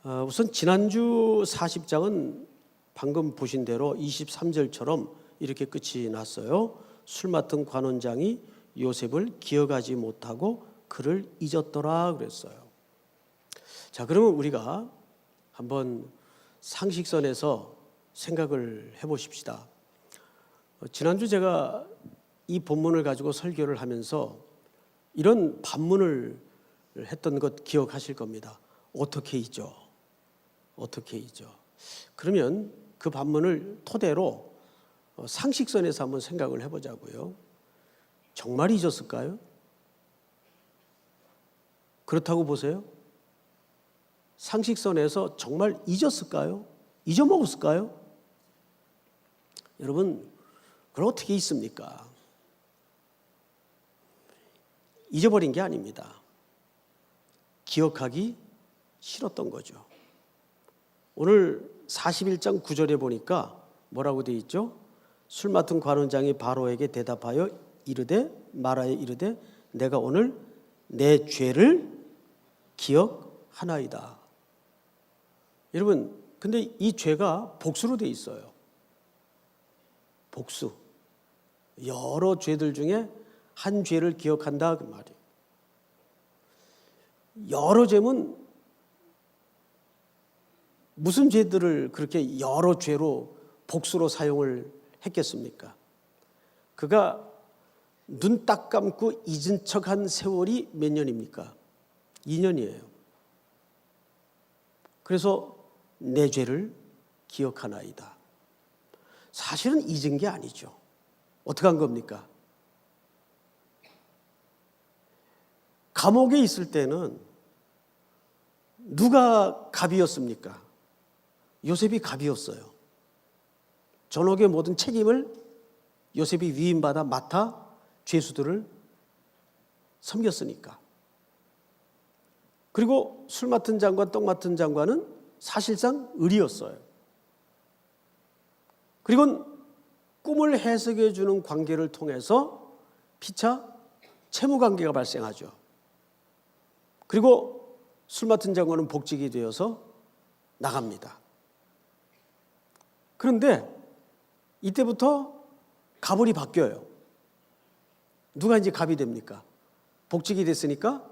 우선 지난주 40장은 방금 보신 대로 23절처럼 이렇게 끝이 났어요. 술 맡은 관원장이 요셉을 기억하지 못하고 그를 잊었더라 그랬어요. 자, 그러면 우리가 한번 상식선에서 생각을 해보십시다. 지난주 제가 이 본문을 가지고 설교를 하면서 이런 반문을 했던 것 기억하실 겁니다. 어떻게 잊어? 어떻게 잊어? 그러면 그 반문을 토대로 상식선에서 한번 생각을 해보자고요. 정말 잊었을까요? 그렇다고 보세요? 상식선에서 정말 잊었을까요? 잊어먹었을까요? 여러분, 그럼 어떻게 있습니까? 잊어버린 게 아닙니다. 기억하기 싫었던 거죠. 오늘 41장 9절에 보니까 뭐라고 되어 있죠? 술 맡은 관원장이 바로에게 대답하여 말하여 이르되 내가 오늘 내 죄를 기억하나이다. 여러분, 근데 이 죄가 복수로 되어 있어요. 복수. 여러 죄들 중에 한 죄를 기억한다 그 말이에요. 여러 죄면 무슨 죄들을 그렇게 여러 죄로 복수로 사용을 했겠습니까? 그가 눈 딱 감고 잊은 척한 세월이 몇 년입니까? 2년이에요. 그래서 내 죄를 기억하나이다. 사실은 잊은 게 아니죠. 어떻게 한 겁니까? 감옥에 있을 때는 누가 갑이었습니까? 요셉이 갑이었어요. 전옥의 모든 책임을 요셉이 위임받아 맡아 죄수들을 섬겼으니까. 그리고 술 맡은 장관, 떡 맡은 장관은 사실상 을이었어요. 그리고 꿈을 해석해 주는 관계를 통해서 피차 채무 관계가 발생하죠. 그리고 술 맡은 장관은 복직이 되어서 나갑니다. 그런데 이때부터 갑을이 바뀌어요. 누가 이제 갑이 됩니까? 복직이 됐으니까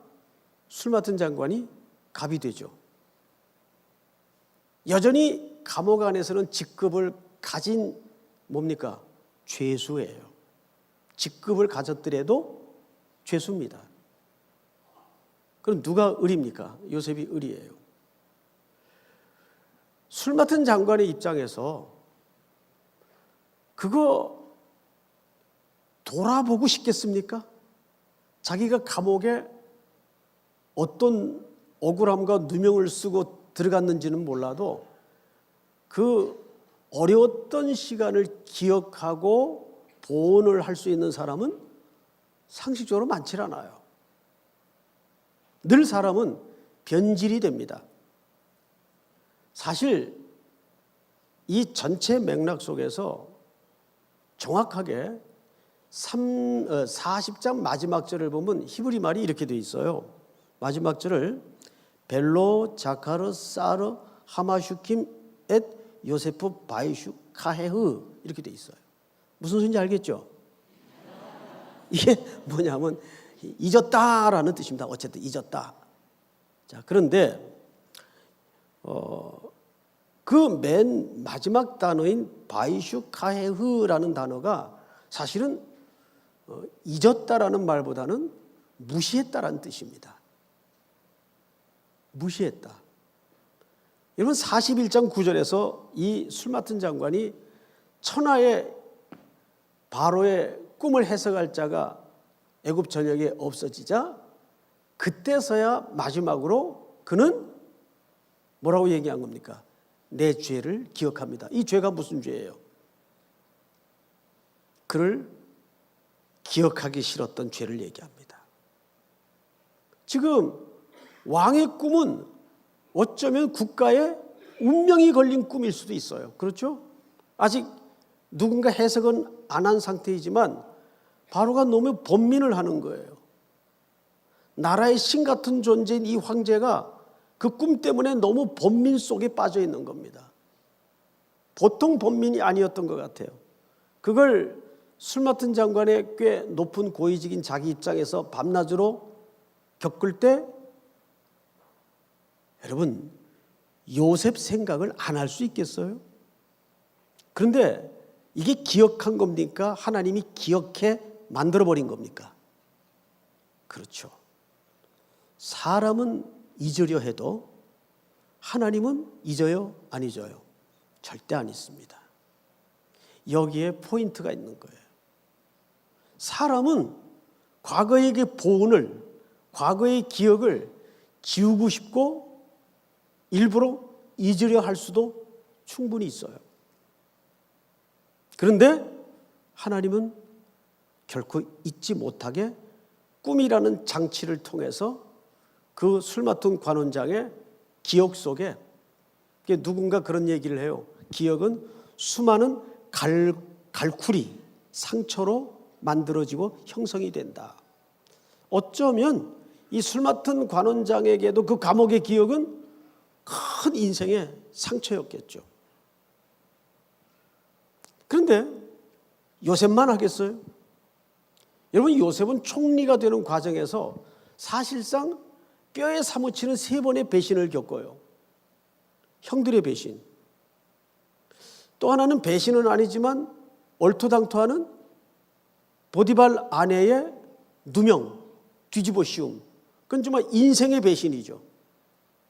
술 맡은 장관이 갑이 되죠. 여전히 감옥 안에서는 직급을 가진 뭡니까? 죄수예요. 직급을 가졌더라도 죄수입니다. 그럼 누가 을입니까? 요셉이 을이에요. 술 맡은 장관의 입장에서 그거 돌아보고 싶겠습니까? 자기가 감옥에 어떤 억울함과 누명을 쓰고 들어갔는지는 몰라도 그 어려웠던 시간을 기억하고 보온을 할 수 있는 사람은 상식적으로 많지 않아요. 늘 사람은 변질이 됩니다. 사실 이 전체 맥락 속에서 정확하게 40장 마지막 절을 보면 히브리 말이 이렇게 되어 있어요. 마지막 절을 벨로 자카르 사르 하마슈킴 엣 요세프 바이슈 카헤흐 이렇게 되어 있어요. 무슨 소리인지 알겠죠? 이게 뭐냐면 잊었다라는 뜻입니다. 어쨌든 잊었다. 자, 그런데 그 맨 마지막 단어인 바이슈 카헤흐라는 단어가 사실은 잊었다라는 말보다는 무시했다라는 뜻입니다. 무시했다. 여러분 41장 9절에서 이 술 맡은 장관이 천하의 바로의 꿈을 해석할 자가 애굽 전역에 없어지자 그때서야 마지막으로 그는 뭐라고 얘기한 겁니까? 내 죄를 기억합니다. 이 죄가 무슨 죄예요? 그를 기억하기 싫었던 죄를 얘기합니다. 지금 왕의 꿈은 어쩌면 국가의 운명이 걸린 꿈일 수도 있어요. 그렇죠? 아직 누군가 해석은 안 한 상태이지만 바로가 너무 번민을 하는 거예요. 나라의 신 같은 존재인 이 황제가 그 꿈 때문에 너무 번민 속에 빠져 있는 겁니다. 보통 번민이 아니었던 것 같아요. 그걸 술 맡은 장관의 꽤 높은 고위직인 자기 입장에서 밤낮으로 겪을 때 여러분 요셉 생각을 안 할 수 있겠어요? 그런데 이게 기억한 겁니까? 하나님이 기억해 만들어버린 겁니까? 그렇죠. 사람은 잊으려 해도 하나님은 잊어요? 안 잊어요? 절대 안 잊습니다. 여기에 포인트가 있는 거예요. 사람은 과거의 그 보온을, 과거의 기억을 지우고 싶고 일부러 잊으려 할 수도 충분히 있어요. 그런데 하나님은 결코 잊지 못하게 꿈이라는 장치를 통해서 그 술 맡은 관원장의 기억 속에 누군가 그런 얘기를 해요. 기억은 수많은 갈쿠리, 상처로 만들어지고 형성이 된다. 어쩌면 이 술 맡은 관원장에게도 그 감옥의 기억은 큰 인생의 상처였겠죠. 그런데 요셉만 하겠어요? 여러분, 요셉은 총리가 되는 과정에서 사실상 뼈에 사무치는 3번의 배신을 겪어요. 형들의 배신. 또 하나는 배신은 아니지만 얼토당토하는 보디발 아내의 누명, 뒤집어 씌움. 그건 정말 인생의 배신이죠.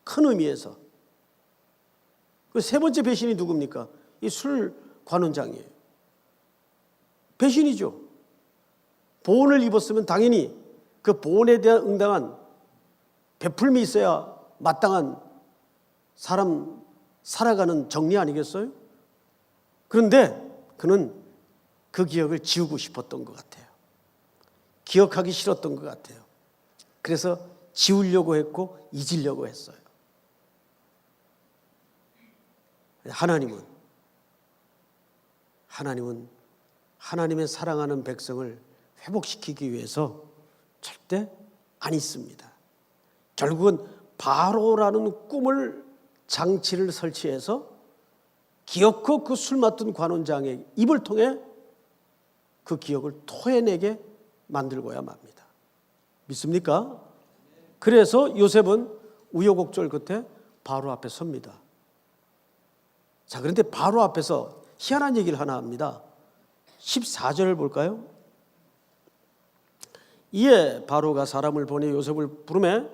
큰 의미에서. 그 3번째 배신이 누굽니까? 이 술 관원장이에요. 배신이죠. 보온을 입었으면 당연히 그 보온에 대한 응당한 베풀미 있어야 마땅한 사람 살아가는 정리 아니겠어요? 그런데 그는 그 기억을 지우고 싶었던 것 같아요. 기억하기 싫었던 것 같아요. 그래서 지우려고 했고 잊으려고 했어요. 하나님은 하나님의 사랑하는 백성을 회복시키기 위해서 절대 안 잊습니다. 결국은 바로라는 꿈을 장치를 설치해서 기어코 그 술 맡은 관원장의 입을 통해 그 기억을 토해내게 만들고야 맙니다. 믿습니까? 그래서 요셉은 우여곡절 끝에 바로 앞에 섭니다. 자, 그런데 바로 앞에서 희한한 얘기를 하나 합니다. 14절을 볼까요? 이에 바로가 사람을 보내 요셉을 부르매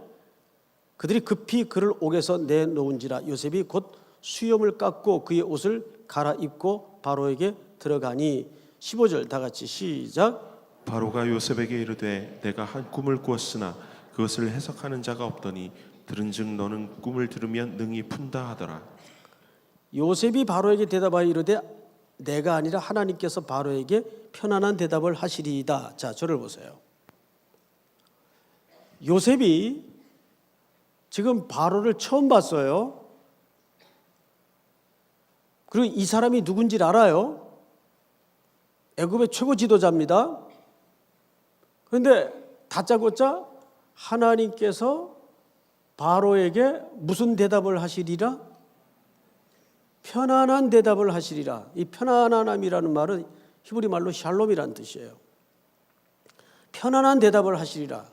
그들이 급히 그를 옥에서 내놓은지라 요셉이 곧 수염을 깎고 그의 옷을 갈아입고 바로에게 들어가니 15절 다 같이 시작. 바로가 요셉에게 이르되 내가 한 꿈을 꾸었으나 그것을 해석하는 자가 없더니 들은즉 너는 꿈을 들으면 능히 푼다 하더라. 요셉이 바로에게 대답하여 이르되 내가 아니라 하나님께서 바로에게 편안한 대답을 하시리이다. 자, 저를 보세요. 요셉이 지금 바로를 처음 봤어요. 그리고 이 사람이 누군지 알아요. 애굽의 최고 지도자입니다. 그런데 다짜고짜 하나님께서 바로에게 무슨 대답을 하시리라? 편안한 대답을 하시리라. 이 편안함이라는 말은 히브리 말로 샬롬이라는 뜻이에요. 편안한 대답을 하시리라.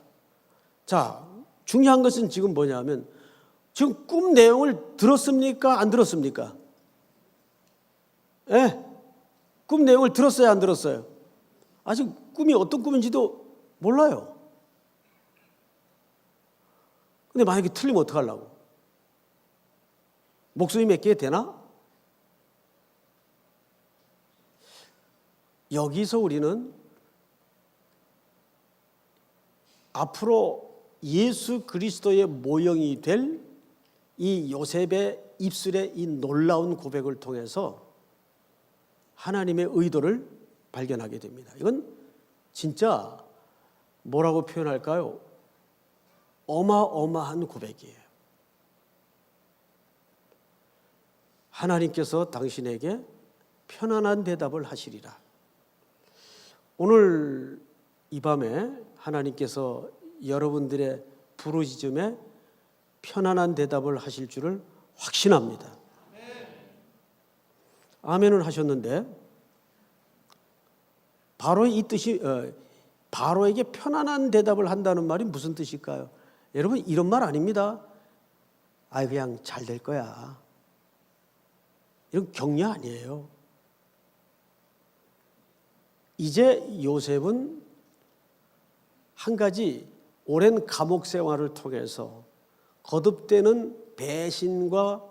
자, 중요한 것은 지금 뭐냐면 지금 꿈 내용을 들었습니까? 안 들었습니까? 예, 꿈 내용을 들었어요? 안 들었어요? 아직 꿈이 어떤 꿈인지도 몰라요. 근데 만약에 틀리면 어떡하려고? 목소리 맺게 되나? 여기서 우리는 앞으로 예수 그리스도의 모형이 될 이 요셉의 입술의 이 놀라운 고백을 통해서 하나님의 의도를 발견하게 됩니다. 이건 진짜 뭐라고 표현할까요? 어마어마한 고백이에요. 하나님께서 당신에게 편안한 대답을 하시리라. 오늘 이 밤에 하나님께서 여러분들의 부르짖음에 편안한 대답을 하실 줄을 확신합니다. 아멘은 하셨는데 바로의 이 뜻이 바로에게 편안한 대답을 한다는 말이 무슨 뜻일까요? 여러분 이런 말 아닙니다. 그냥 잘 될 거야. 이런 격려 아니에요. 이제 요셉은 한 가지 오랜 감옥 생활을 통해서 거듭되는 배신과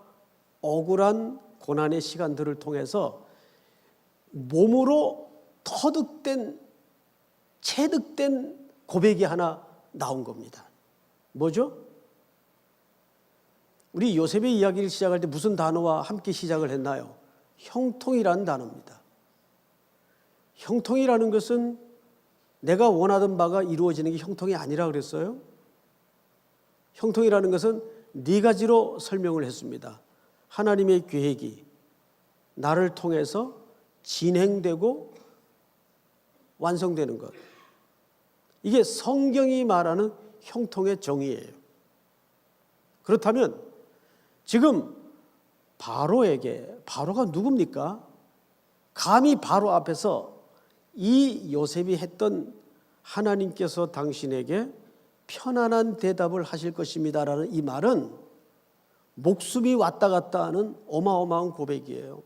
억울한 고난의 시간들을 통해서 몸으로 터득된 체득된 고백이 하나 나온 겁니다. 뭐죠? 우리 요셉의 이야기를 시작할 때 무슨 단어와 함께 시작을 했나요? 형통이라는 단어입니다. 형통이라는 것은 내가 원하던 바가 이루어지는 게 형통이 아니라 그랬어요. 형통이라는 것은 네 가지로 설명을 했습니다. 하나님의 계획이 나를 통해서 진행되고 완성되는 것. 이게 성경이 말하는 형통의 정의예요. 그렇다면 지금 바로가 누굽니까? 감히 바로 앞에서 이 요셉이 했던 하나님께서 당신에게 편안한 대답을 하실 것입니다라는 이 말은 목숨이 왔다 갔다 하는 어마어마한 고백이에요.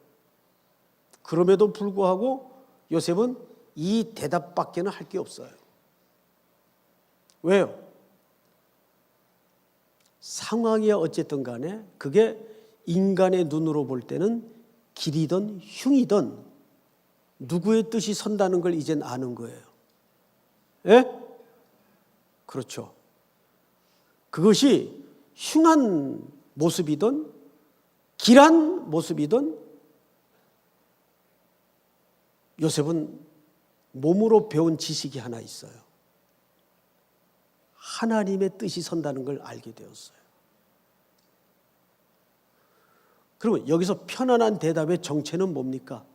그럼에도 불구하고 요셉은 이 대답밖에는 할 게 없어요. 왜요? 상황이 어쨌든 간에 그게 인간의 눈으로 볼 때는 길이든 흉이든 누구의 뜻이 선다는 걸 이젠 아는 거예요. 예? 그렇죠. 그것이 흉한 모습이든 길한 모습이든 요셉은 몸으로 배운 지식이 하나 있어요. 하나님의 뜻이 선다는 걸 알게 되었어요. 그러면 여기서 편안한 대답의 정체는 뭡니까?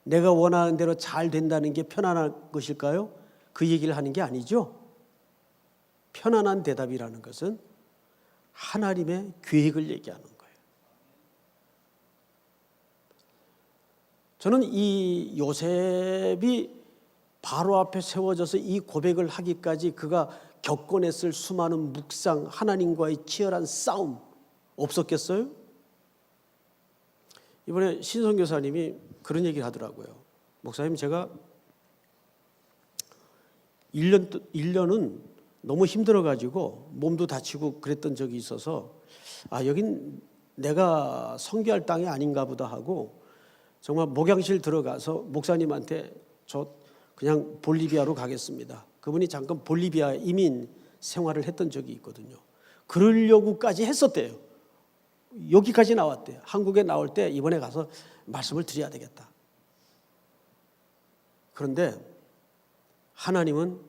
내가 원하는 대로 잘 된다는 게 편안한 것일까요? 그 얘기를 하는 게 아니죠. 편안한 대답이라는 것은 하나님의 계획을 얘기하는 거예요. 저는 이 요셉이 바로 앞에 세워져서 이 고백을 하기까지 그가 겪어냈을 수많은 묵상, 하나님과의 치열한 싸움 없었겠어요? 이번에 신성 교사님이 그런 얘기를 하더라고요. 목사님, 제가 1년은 너무 힘들어가지고 몸도 다치고 그랬던 적이 있어서 여긴 내가 선교할 땅이 아닌가 보다 하고 정말 목양실 들어가서 목사님한테 저 그냥 볼리비아로 가겠습니다. 그분이 잠깐 볼리비아 이민 생활을 했던 적이 있거든요. 그러려고까지 했었대요. 여기까지 나왔대요. 한국에 나올 때 이번에 가서 말씀을 드려야 되겠다. 그런데 하나님은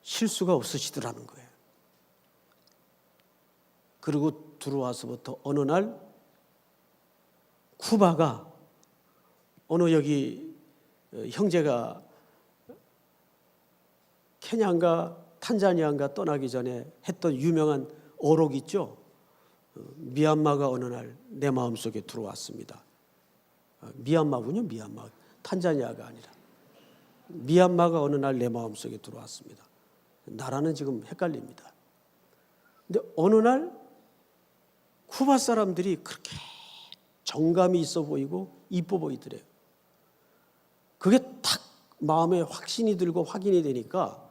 실수가 없으시더라는 거예요. 그리고 들어와서부터 어느 날 쿠바가 어느 여기 형제가 케냐인가 탄자니아인가 떠나기 전에 했던 유명한 어록 있죠. 미얀마가 어느 날 내 마음속에 들어왔습니다. 미얀마군요. 미얀마. 탄자니아가 아니라. 미얀마가 어느 날 내 마음속에 들어왔습니다. 나라는 지금 헷갈립니다. 근데 어느 날 쿠바 사람들이 그렇게 정감이 있어 보이고 이뻐 보이더래요. 그게 탁 마음에 확신이 들고 확인이 되니까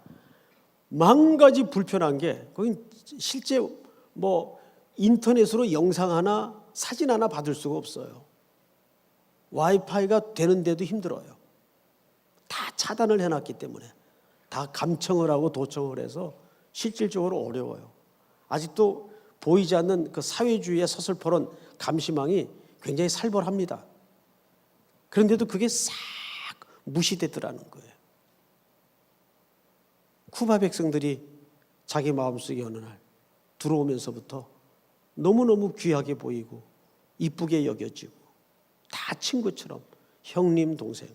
만 가지 불편한 게 거기 실제 뭐 인터넷으로 영상 하나 사진 하나 받을 수가 없어요. 와이파이가 되는데도 힘들어요. 다 차단을 해놨기 때문에 다 감청을 하고 도청을 해서 실질적으로 어려워요. 아직도 보이지 않는 그 사회주의의 서슬퍼런 감시망이 굉장히 살벌합니다. 그런데도 그게 싹 무시되더라는 거예요. 쿠바 백성들이 자기 마음속에 어느 날 들어오면서부터 너무너무 귀하게 보이고 이쁘게 여겨지고 다 친구처럼 형님 동생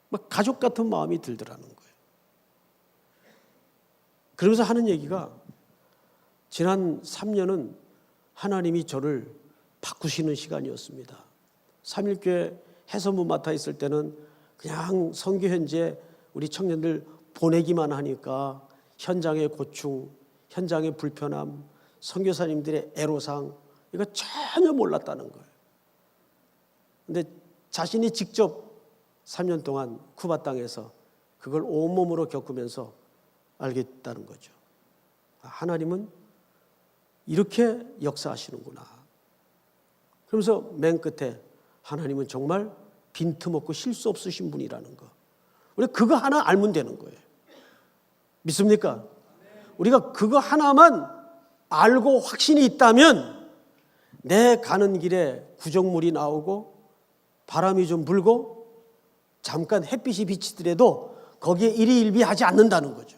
막 가족 같은 마음이 들더라는 거예요. 그러면서 하는 얘기가 지난 3년은 하나님이 저를 바꾸시는 시간이었습니다. 3일교회 해선부 맡아 있을 때는 그냥 선교 현지에 우리 청년들 보내기만 하니까 현장의 고충, 현장의 불편함, 선교사님들의 애로사항 이거 전혀 몰랐다는 거예요. 근데 자신이 직접 3년 동안 쿠바 땅에서 그걸 온몸으로 겪으면서 알겠다는 거죠. 하나님은 이렇게 역사하시는구나. 그러면서 맨 끝에 하나님은 정말 빈틈없고 실수 없으신 분이라는 거. 우리 그거 하나 알면 되는 거예요. 믿습니까? 우리가 그거 하나만 알고 확신이 있다면 내 가는 길에 구정물이 나오고 바람이 좀 불고 잠깐 햇빛이 비치더라도 거기에 일희일비하지 않는다는 거죠.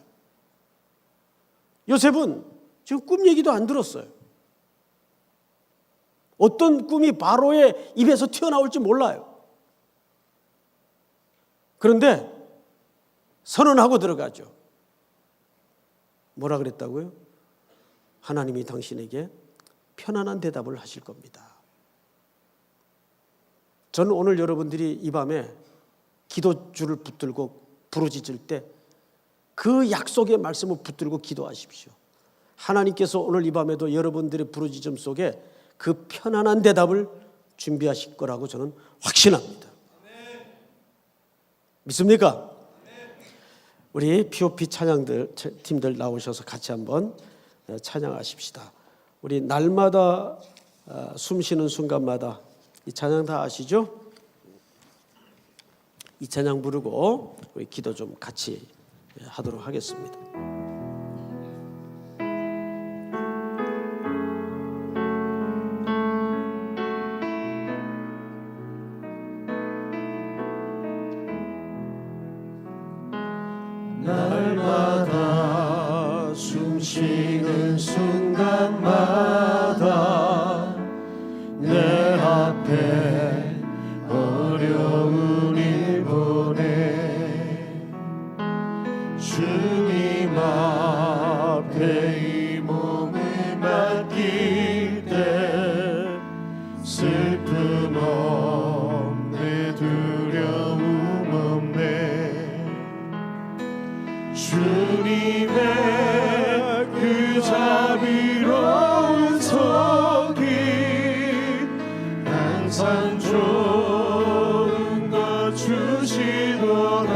요셉은 지금 꿈 얘기도 안 들었어요. 어떤 꿈이 바로의 입에서 튀어나올지 몰라요. 그런데 선언하고 들어가죠. 뭐라 그랬다고요? 하나님이 당신에게 편안한 대답을 하실 겁니다. 저는 오늘 여러분들이 이 밤에 기도줄을 붙들고 부르짖을 때 그 약속의 말씀을 붙들고 기도하십시오. 하나님께서 오늘 이 밤에도 여러분들의 부르짖음 속에 그 편안한 대답을 준비하실 거라고 저는 확신합니다. 믿습니까? 우리 POP 찬양들 팀들 나오셔서 같이 한번 찬양하십시다. 우리 날마다 숨쉬는 순간마다 이 찬양 다 아시죠? 이 찬양 부르고 우리 기도 좀 같이 하도록 하겠습니다. 날마다 숨쉬는 순간마다 내 앞에 어려운 일 보내 주님 앞에 이 몸을 맡길 때 슬픔 없네 두려움 없네 주님의 그 자비로운 손이 항상 좋은 것 주시도다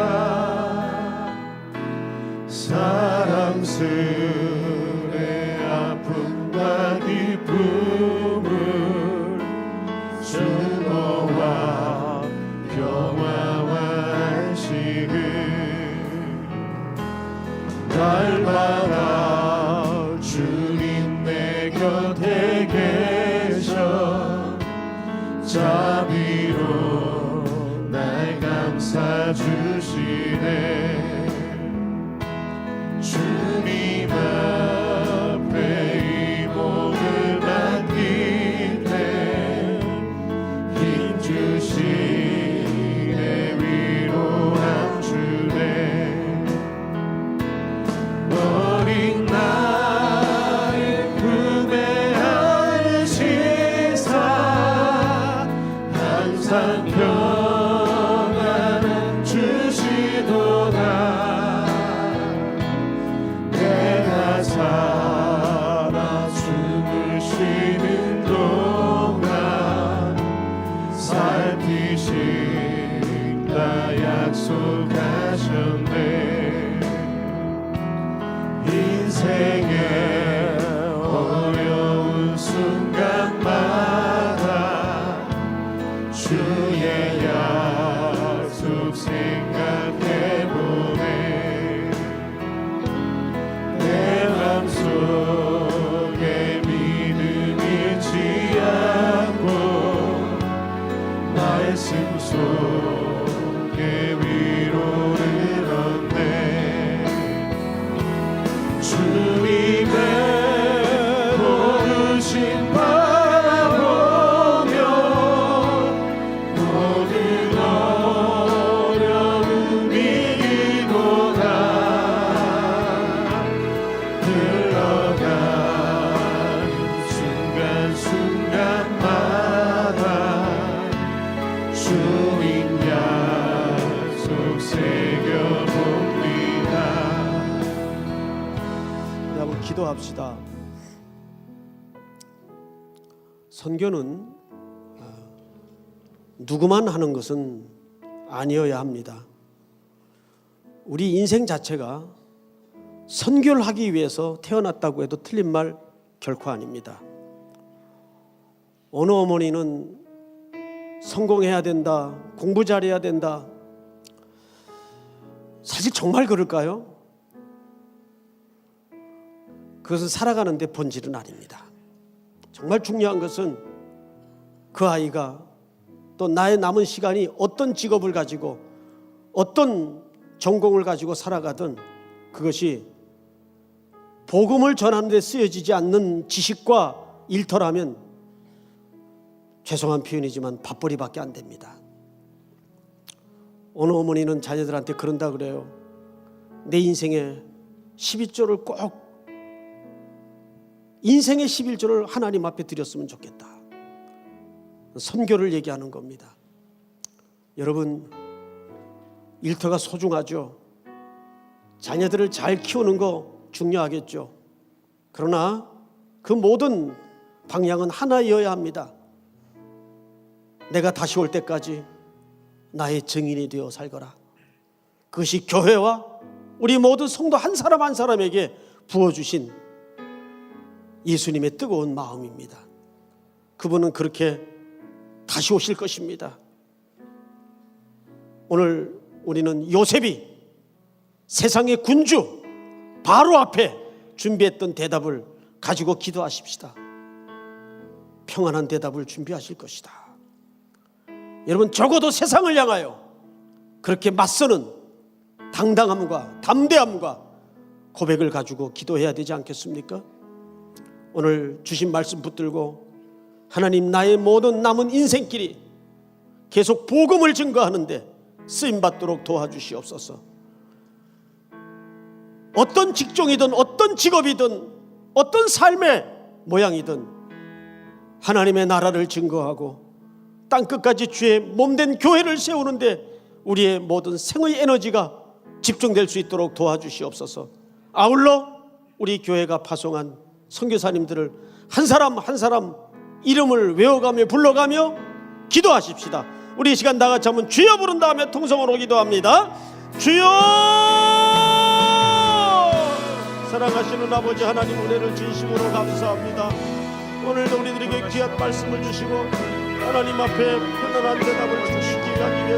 사랑스레 아픔과 기쁨을 주노와 평화와 안식을 날마다 주님 내 곁에 계셔 자비로 날 감싸 주시네 주님 앞에 이 몸을 맡길 때 힘 주시네 위로함 주네 어린 나의 품에 안으시사 항상 평안을 주시도다 내가 살아 숨을 쉬는 동안 살피신다 약속하셨네 인생의 어려운 순간마다 주의 약속 생각해보네 내 맘속에 믿음 잃지 않고 말씀 속에 위로를 얻네 주님의 부르심 바라보며 모든 어려움 이기도다 흘러가 기도합시다. 선교는 누구만 하는 것은 아니어야 합니다. 우리 인생 자체가 선교를 하기 위해서 태어났다고 해도 틀린 말 결코 아닙니다. 어느 어머니는 성공해야 된다, 공부 잘해야 된다. 사실 정말 그럴까요? 그것은 살아가는데 본질은 아닙니다. 정말 중요한 것은 그 아이가 또 나의 남은 시간이 어떤 직업을 가지고 어떤 전공을 가지고 살아가든 그것이 복음을 전하는 데 쓰여지지 않는 지식과 일터라면 죄송한 표현이지만 밥벌이밖에 안 됩니다. 어느 어머니는 자녀들한테 그런다 그래요. 내 인생의 11조를 꼭 인생의 11조를 하나님 앞에 드렸으면 좋겠다. 선교를 얘기하는 겁니다. 여러분, 일터가 소중하죠. 자녀들을 잘 키우는 거 중요하겠죠. 그러나 그 모든 방향은 하나이어야 합니다. 내가 다시 올 때까지 나의 증인이 되어 살거라. 그것이 교회와 우리 모든 성도 한 사람 한 사람에게 부어주신 예수님의 뜨거운 마음입니다. 그분은 그렇게 다시 오실 것입니다. 오늘 우리는 요셉이 세상의 군주 바로 앞에 준비했던 대답을 가지고 기도하십시다. 평안한 대답을 준비하실 것이다. 여러분, 적어도 세상을 향하여 그렇게 맞서는 당당함과 담대함과 고백을 가지고 기도해야 되지 않겠습니까? 오늘 주신 말씀 붙들고 하나님, 나의 모든 남은 인생길이 계속 복음을 증거하는데 쓰임받도록 도와주시옵소서. 어떤 직종이든 어떤 직업이든 어떤 삶의 모양이든 하나님의 나라를 증거하고 땅끝까지 주의 몸된 교회를 세우는데 우리의 모든 생의 에너지가 집중될 수 있도록 도와주시옵소서. 아울러 우리 교회가 파송한 선교사님들을 한 사람 한 사람 이름을 외워가며 불러가며 기도하십시다. 우리 이 시간 다같이 한번 주여 부른 다음에 통성으로 기도합니다. 주여! 사랑하시는 아버지 하나님, 은혜를 진심으로 감사합니다. 오늘도 우리들에게 귀한 말씀을 주시고 하나님 앞에 편안한 대답을 주시기 위한